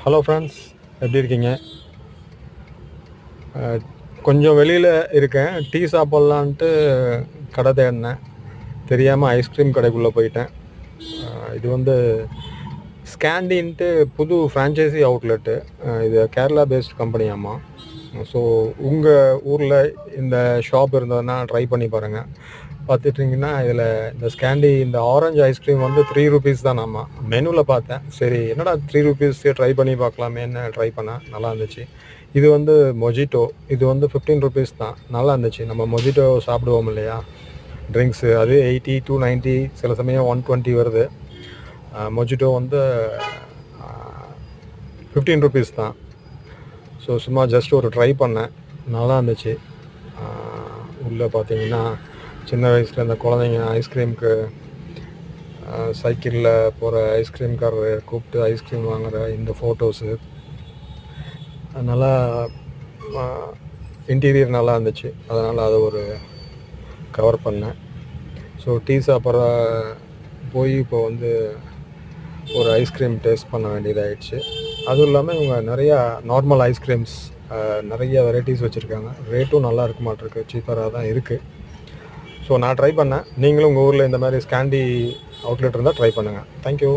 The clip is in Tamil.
ஹலோ ஃப்ரெண்ட்ஸ், எப்படி இருக்கீங்க? கொஞ்சம் வெளியில் இருக்கேன். டீ சாப்பிட்லான்ட்டு கடை தேடினேன். தெரியாமல் ஐஸ்கிரீம் கடைக்குள்ளே போயிட்டேன். இது வந்து ஸ்கேண்டின்ட்டு புது ஃப்ரான்ச்சைசி அவுட்லெட்டு. இது கேரளா பேஸ்ட் கம்பெனியாம்மா. ஸோ உங்கள் ஊரில் இந்த ஷாப் இருந்ததுன்னா ட்ரை பண்ணி பாருங்கள். பார்த்துட்டிங்கன்னா இதில் இந்த ஸ்கேண்டி இந்த ஆரஞ்சு ஐஸ்கிரீம் வந்து ₹3 தானாம்மா. மெனுவில் பார்த்தேன். சரி என்னடா ₹3 ட்ரை பண்ணி பார்க்கலாமேன்னு ட்ரை பண்ணேன். நல்லா இருந்துச்சு. இது வந்து மொஜிட்டோ. இது வந்து ₹15 தான். நல்லா இருந்துச்சு. நம்ம மொஜிட்டோ சாப்பிடுவோம் இல்லையா, ட்ரிங்க்ஸு, அது 80 to 90, சில சமயம் 120 வருது. மொஜிட்டோ வந்து ₹15 தான். ஸோ சும்மா ஜஸ்ட் ஒரு ட்ரை பண்ணேன். நல்லா இருந்துச்சு. உள்ளே பார்த்தீங்கன்னா சின்ன வயசில் இந்த குழந்தைங்க ஐஸ்கிரீமுக்கு சைக்கிளில் போகிற ஐஸ்கிரீம்காரரை கூப்பிட்டு ஐஸ்கிரீம் வாங்குகிற இந்த ஃபோட்டோஸு, நல்லா இன்டீரியர் நல்லா இருந்துச்சு. அதனால் அதை ஒரு கவர் பண்ணேன். ஸோ டீ சாப்பிட்ற போய் இப்போ வந்து ஒரு ஐஸ்கிரீம் டேஸ்ட் பண்ண வேண்டியதாகிடுச்சு. அதுவும் இல்லாமல் இவங்க நிறையா நார்மல் ஐஸ்கிரீம்ஸ் நிறைய வெரைட்டிஸ் வச்சுருக்காங்க. ரேட்டும் நல்லா இருக்க மாட்டிருக்கு, சீப்பராக தான் இருக்குது. ஸோ நான் ட்ரை பண்ணேன். நீங்களும் உங்கள் ஊரில் இந்த மாதிரி ஸ்கேண்டி அவுட்லெட் இருந்தால் ட்ரை பண்ணுங்கள். தேங்க்யூ.